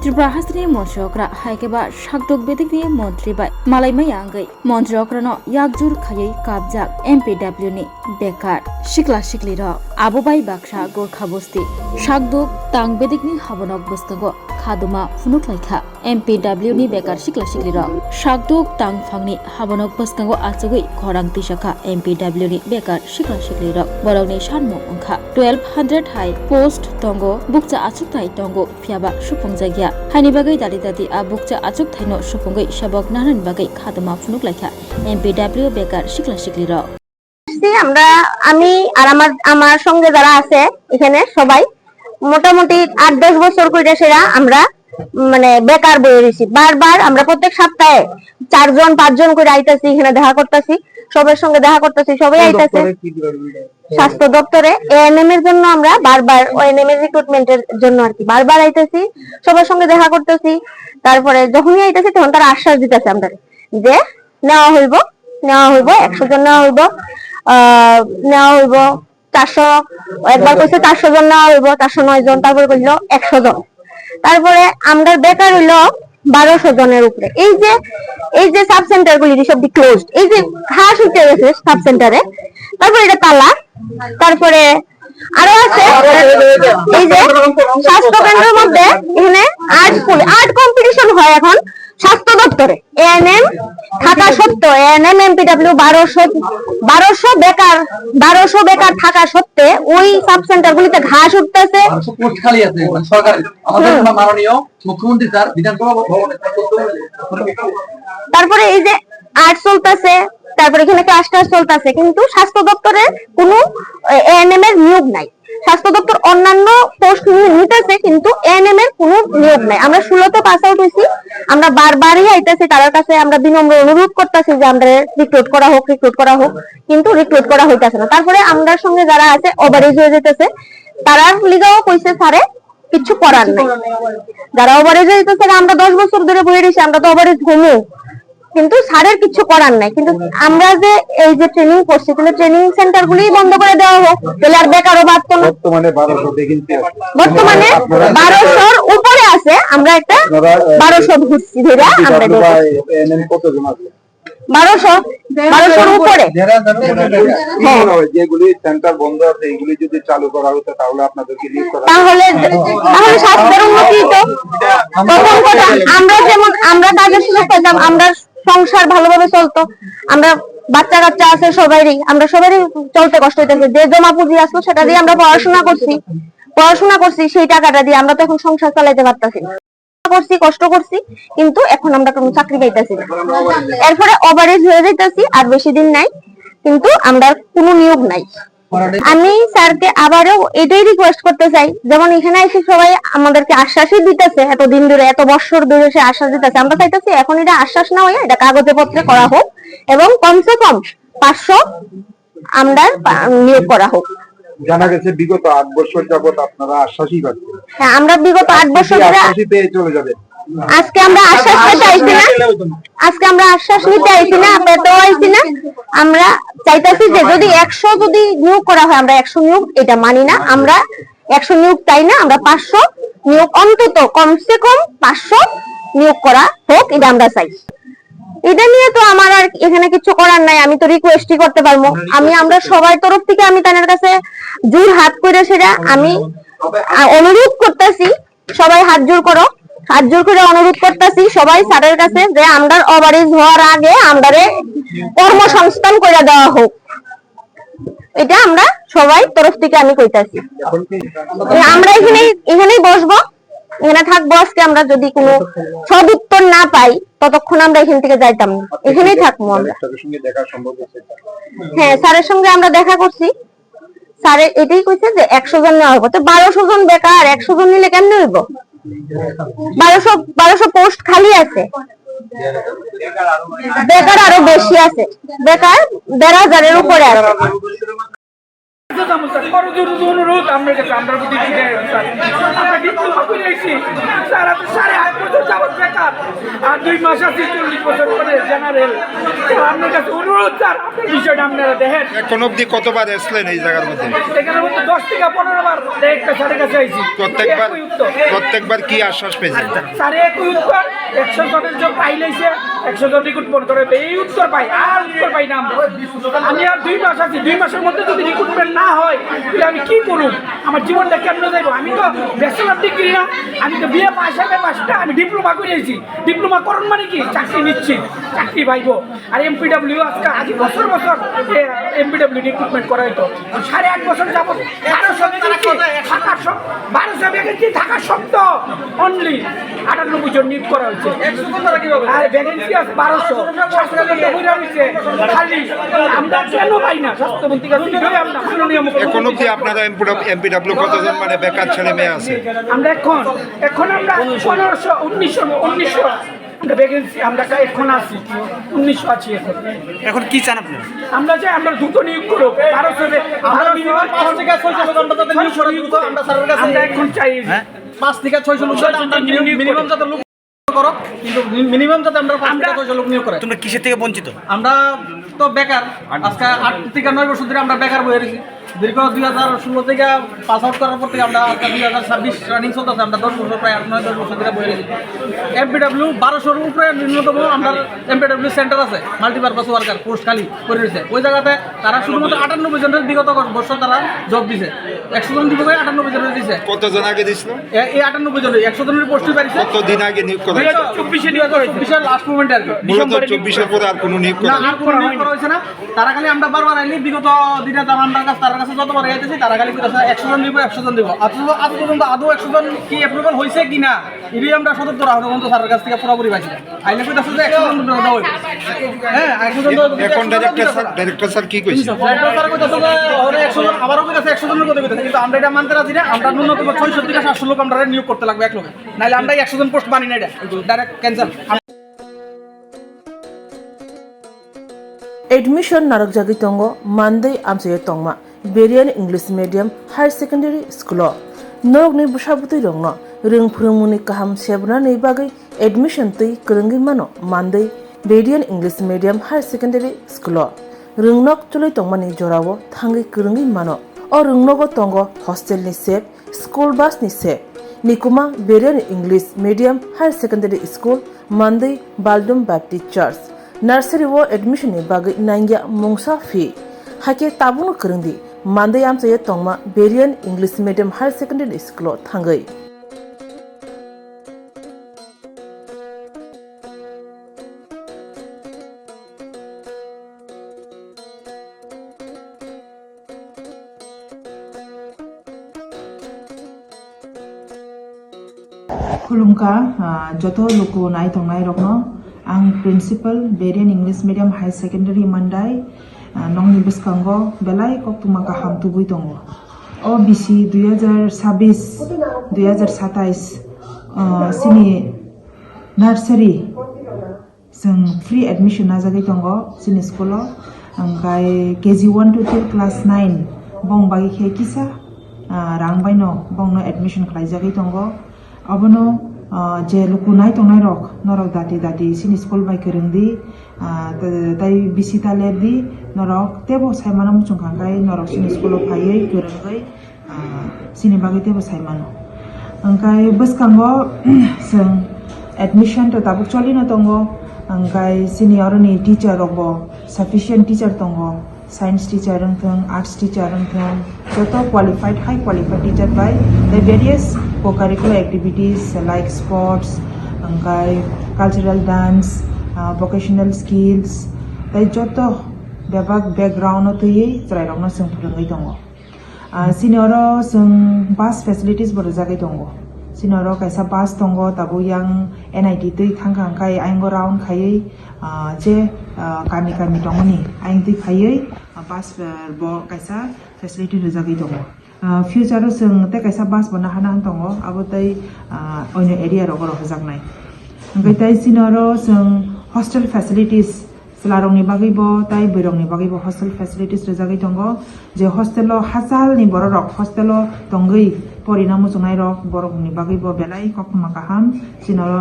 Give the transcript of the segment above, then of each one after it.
Tripura Hasri Montrokra, Haikeba, Shakdok Bedini, Montriba, Malaymay, Montrokrano, Yagjur Kaye, Kabjak, MPW ni, Bekar, Shikla Shikliro, Abubai Baksha, Gorkhabosti, Shakdok, Tang Bedigni, Habonok Bustago, Kaduma, Funuklaika, MPW ni Bekar Shikla Shikliro, Shakdok, Tang Fangni, Habonok Bustango Atsugui, Korang Tishaka, MPW ni Bekar Shikla Shikliro, Boroni Shanmo Unka, 1200 High, Post Tongo, Bukta Achutai Tongo, Fiaba, Shupongzagia, Hanibagai Dadi Abukta Achuk Taino, Shupongai, Shabok Naran Bagai, Kaduma Funuklaika, MPW Bekar Shikla Shikliro. আমি আর আমার সঙ্গে যারা আছে এখানে সবাই মোটামুটি ৮-১০ বছর করে সেরা আমরা মানে বেকার বয়ে রয়েছি। বারবার আমরা প্রত্যেক সপ্তাহে ৪-৫ জন করে আইতাছি, এখানে দেখা করতেছি, সবার সঙ্গে দেখা করতেছি, সবাই আইতাছে। স্বাস্থ্য দপ্তরে এএনএম এর জন্য আমরা বারবার ওএনএম এর রিক্রুটমেন্টের জন্য আর কি বারবার আইতাছি, সবার সঙ্গে দেখা করতেছি। তারপরে যখনই আইতাছি তখন তারা আশ্বাস দিতেছে আমাদের যে নেওয়া হইব ১০০ জন নেওয়া হইব, ৪০০, একবার কইছে ৪০০ জন নেওয়া হইব, ৪০৯ জন, তারপরে কইলো ১০০ জন। তারপরে আমরা বেকার হইলো ১২০০ জনের উপরে। এই যে সাব সেন্টার গুলি সব ক্লোজড, এই যে ঘাস উঠে গেছে সাব সেন্টারে, তারপরে এটা তালা, তারপরে আরো আছে এই যে স্বাস্থ্য কেন্দ্রের মধ্যে এখানে আর্ট কম্পিটিশন হয় এখন স্বাস্থ্য দপ্তরে। এএনএম থাকা সত্ত্বেও এএনএম এমপিডব্লিউ ১২০০ বেকার থাকা সত্ত্বে ওই সাব সেন্টার গুলিতে ঘাস উঠতেছে। তারপরে এই যে আর্ট চলতেছে, তারপরে এখানে ক্লাস্টার চলতেছে, কিন্তু স্বাস্থ্য দপ্তরে কোনো এএনএম এর নিয়োগ নাই। স্বাস্থ্য দপ্তর অন্যান্য পোস্ট নিতেছে, কিন্তু এএনএম এর কোনো নিয়োগ নাই। আমরা 16তে পাস আউট হয়েছি, আমরা বারবারই আইতেছি তার কাছে, আমরা বিনম্র অনুরোধ করতেছি যে আমরা রিক্রুট করা হোক, কিন্তু রিক্রুট করা হইতেছে না। তারপরে আমরা সঙ্গে যারা আছে ওভারেজ হয়ে যেতেছে, তারা লিগাও কইছে স্যারে কিছু করার নাই। যারা ওভারেজ হয়ে যেতেছে, আমরা 10 বছর ধরে বয়ে রয়েছি, আমরা তো ওভারেজ হমু, কিন্তু স্যারের কিছু করার নাই। কিন্তু আমরা যে এই যে ট্রেনিং করছি, তাহলে ট্রেনিং সেন্টার গুলি বন্ধ করে দেওয়া হোক, তাহলে আর বেকারও বাড়তো না। বর্তমানে 1200-র উপরে আছে, আমরা একটা 1200 ঘুরছি ধরে আমরা 1200-র উপরে। যেগুলি সেন্টার বন্ধ আছে এগুলি যদি চালু করা হতো তাহলে আপনাদেরকে তাহলে স্বাস্থ্যের উন্নতি হতো। প্রথম কথা আমরা কাজের সুযোগ পেতাম, আমরা সংসার ভালোভাবে চলতো, আমরা বাচ্চা কাচ্চা আছে সবারই, আমরা সবারই চলতে কষ্ট হইতেছে। যে জমা পুঁজি আসলো সেটা দিয়ে আমরা পড়াশোনা করছি, সেই টাকাটা দিয়ে আমরা তো এখন সংসার চালাইতে পারতাছি না। কষ্ট করছি, কিন্তু এখন আমরা কোনো চাকরি পাইতেছি না। এরপরে ওভারেজ হয়ে যাইতেছি, আর বেশি দিন নাই, কিন্তু আমরা কোনো নিয়োগ নাই। আমি স্যারকে আবারও এটাই রিকোয়েস্ট করতে চাই, যেমন এখানে এসে সবাই আমাদেরকে আশ্বাসই দিতেছে, এতদিন ধরে এত বছর ধরে সে আশ্বাস দিতেছে, আমরা চাইতেছি এখন এটা আশ্বাস না হয়ে এটা কাগজে পত্রে করা হোক, এবং কমসে কম 500 আমরা নিয়োগ করা হোক। জানা গেছে বিগত 8 বছর যাবত আপনারা আশ্বাসই পাচ্ছেন। হ্যাঁ, আমরা বিগত 8 বছর ধরে চলে যাবে। আজকে আমরা আশ্বাস নিতে আইছি না, পেতেও আইছি না। আমরা চাইতেছি যে যদি 100 যদি নিয়োগ করা হয়, আমরা 100 নিয়োগ এটা মানি না, আমরা 100 নিয়োগ চাই না, আমরা 500 নিয়োগ, অন্তত কমসে কম 500 নিয়োগ করা হোক, এটা আমরা চাই। এটা নিয়ে তো আমার আর এখানে কিছু করার নাই, আমি তো রিকোয়েস্টই করতে পারবো। আমরা সবার তরফ থেকে আমি তাদের কাছে জোর হাত করে সেটা আমি অনুরোধ করতেছি, সবাই হাত জোর করে অনুরোধ করতেছি সবাই স্যারের কাছে যে আমরা ওভারেজ হওয়ার আগে আমাদের কর্মসংস্থান করে দেওয়া হোক। এটা আমরা সবাই তরফ থেকে আমি কইতাছি। আমরা এখানেই বসবো, এখানে থাকবো আজকে। আমরা যদি কোনো সদুত্তর না পাই ততক্ষণ আমরা এখান থেকে যাইতাম না, এখানেই থাকবো আমরা। হ্যাঁ, স্যারের সঙ্গে আমরা দেখা করছি, স্যার এটাই কইছে যে 100 জন নেওয়া হবে। তো 1200 জন বেকার, 100 জন নিলে কেমনে হইব? 1200 পোস্ট খালি আছে, বেকার আরো বেশি আছে, বেকার 1,500-এর উপরে আছে। অনুরোধ আমরা কাছে, আমরা প্রতি আমরা কিন্তু স্যার 8.5 বছর যাবত বেকার, আর 2 মাস আছে 40 বছর পরে জেনারেল। আপনার কাছে অনুরোধ স্যার, আপনার বিষয়টা আপনারা দেখেন। এখন অব্দি কতবার এসলেন এই জায়গার মধ্যে? এখানে মধ্যে 10 থেকে 15 বার একটা স্যারের কাছে আইছি। একই উত্তর। প্রত্যেকবার কি আশ্বাস পেয়েছেন? স্যারে একই উত্তর, 100 জনের জন্য পাইলেছে 100 জন রিক্রুটমেন্ট করে, এই উত্তর পাই, আর উত্তর পাই না আমরা। আমি আর 2 মাস আছি, 2 মাসের মধ্যে যদি রিক্রুটমেন্ট না হয় তাহলে আমি কি করব? আমার জীবনটা কেমনে যাইব? আমি তো ব্যাচেলর ডিগ্রি না, আমি তো বিএ পাস হবে পাসটা, আমি ডিপ্লোমা করেছি। ডিপ্লোমা করুন মানে কি চাকরি নিশ্চিত, চাকরি পাইব। আর এমপিডব্লিউ আজকে আজ বছর বছর এমপিডব্লিউ রিক্রুটমেন্ট করা হইতো, 8.5 বছর যাব 1200 ভ্যাকেন্সি থাকা সত্ত্বেও অনলি 98 জন নিয়োগ করা হয়েছে। আর ভ্যাকেন্সি আছে 1200, স্বাস্থ্যমন্ত্রী বইরা রয়েছে খালি। আমরা কেন পাই না? স্বাস্থ্যমন্ত্রীর কাছে কিভাবে আমরা মাননীয় এখন মুখ্যমন্ত্রী? অব্দি আপনারা এমপিডব্লিউ কতজন মানে বেকার ছেলে মেয়ে আছে? আমরা এখন আমরা 1500 1900 আমরা ভ্যাকেন্সি আমরা এখন আছি 1900 আছি এখন। এখন কি চান আপনি? আমরা চাই আমরা দ্রুত নিয়োগ করব। 1200 আমরা মিনিমাম 5 থেকে 600 ঘন্টা যাতে নিয়োগ করে দ্রুত আমরা স্যারের কাছে আমরা এখন চাই। 5 থেকে 600 লোক যাতে আমরা মিনিমাম যাতে লোক করো, কিন্তু মিনিমাম যাতে আমরা 5 থেকে 600 লোক নিয়োগ করে। তোমরা কিসের থেকে বঞ্চিত? আমরা তো বেকার, আজকে 8 থেকে 9 বছর ধরে আমরা বেকার বয়ে রয়েছি। দীর্ঘ 2016 থেকে পাস আউট করার পর থেকে আমরা 2026 রানিং চলতেছে। আমরা 10 বছর প্রায় 8-9-10 বছর ধরে বয়ে রয়েছি। এমপিডব্লিউ 1200-র উপরে ন্যূনতম আমরা এমপিডব্লিউ সেন্টার আছে, মাল্টিপারপাস ওয়ার্কার পোস্ট খালি করে রয়েছে। ওই জায়গাতে তারা শুধুমাত্র 98 জনের বিগত বছর তারা জব দিছে। 100 জন দিব 98 জনের দিছে। কতজন আগে দিছিল? এই 98 জনের 100 জনের পোস্টই পাইছে। কতদিন আগে নিয়োগ করা? 2024 নিয়োগ করা হয়েছে। 2024 লাস্ট মোমেন্টে আর কি। মূলত 24 এর পরে আর কোনো নিয়োগ করা না, আর কোনো নিয়োগ করা হয়েছে না। তারা খালি আমরা বারবার আইলি বিগত দিনে তারা তার কাছে যতবার আইতেছি তারা খালি কইতাছে 100 জন দিব 100 জন দিব। আজ পর্যন্ত আদৌ 100 জন কি অ্যাপ্রুভাল হয়েছে কি না এটাই আমরা সতর্ক রাখবো। পর্যন্ত স্যারের কাছ থেকে পুরোপুরি পাইছি না। আইলে কইতাছে যে 100 জন দেওয়া হইবে। হ্যাঁ, 100 জন এখন ডাইরেক্টর স্যার কি কইছে? ডাইরেক্টর স্যার কইতাছে যে ওরে 100 জন আবারও কইতাছে 100 জনের কথা কইতাছে, কিন্তু আমরা এটা মানতে রাজি না। আমরা ন্যূনতম 600 থেকে 700 লোক আমরা নিয়োগ করতে লাগবে এক লোকে, নাইলে আমরা 100 জন পোস্ট বানি না, এটা ডাইরেক্ট ক্যান্সেল। एडमिशन नारक जागी तंगो मानदै आमचे तंगमा बेरियान English medium higher secondary school नरक नि बुसाबुतै रंगनो रों फोरोंमुनि काहाम सेबना नै बागै एडमिशन तै करंगि मानो मानदै बेरियान English medium higher secondary school रोंनक चलै तंगमानि जरावो थांगै करंगि मानो ओ रोंनगो तंगो हॉस्टेल नि सेब स्कूल बस नि सेब निकुमा बेरियान English medium higher secondary school मानदै बालडुम बैप्टिस्ट चर्च नर्सरी वो एडमिशन नि बागै नांगिया मुंगसा फी हाके ताबुनो करंदी मानदै आमचे तंगमा बेरियान English medium higher secondary school थांगै खुलुमका जतो लोको नाय तंगनाय रखनो आं प्रिंसिपल बेरियान इंग्लिश मीडियम हाई सेकेंडरी मंडाई नंगनि बसकांगो बेलाय कक्तुमा गाहाम तुबुय दंगो ओ बिसि 2026-2027 सिनि नार्सारी जों फ्री एडमिशन नाजागै दंगो सिनि स्कुलाव ओमफ्राय केजि 1 to 2 क्लास 9 बं बागै खे किसा रां बायनो बंनो एडमिशन खालायजागै दंगो अबनो जे लुकु नाय तंगनाय रक नरक दाति सिनि स्कुल बाय करंदी ताई बिसि तालेरदी नरक तेबो सायमाना मुचुंखांगाय नरक सिनि स्कुलाव फायै करंगै सिनि बागै तेबो सायमानो ओंखाय बसकांगो जों एडमिशन तो ताबुक चलिनो दंगो ओंखाय सिनि अरनि टीचार रकबो साफिशिएंट टीचार दंगो साइंस टीचर रंथों आर्ट्स टीचर रंथों जतो qualified high qualified teacher by the various co-curricular activities like sports, cultural dance, vocational skills tai joto bebak background to ye trai rongno sung phurungai dongo sinoro sung bus facilities bor jagai dongo sinoro kaisa bus dongo tabu yang NIT tui thangkang kai aingo round khayei je kami tongoni aing tui khayei bus bo kaisa facility jagai dongo future जों ते कायसा बास बना हाना दंगो आबो तै अन्य area रो रो हजागनाय ओंखाय तै सिनरो जों hostel facilities सलारंनि बागैबो तै बैरंनि बागैबो हॉस्टेल फैसिलिटीज रजागै दंगो जे हॉस्टेलो हाजालनि बर रक हॉस्टेलो दंगै परिणाम जोंनाय रक बरंनि बागैबो बेलाय कखमा काहाम सिनरो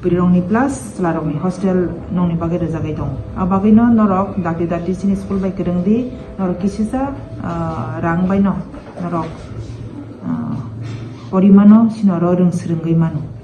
Pirongni plus selarongni hostel nongni bagai rejagai dong. Abagai no norok dati sini school bai kerengdi norok kisisa rang bai no norok porimano sinoro reng serenggai mano.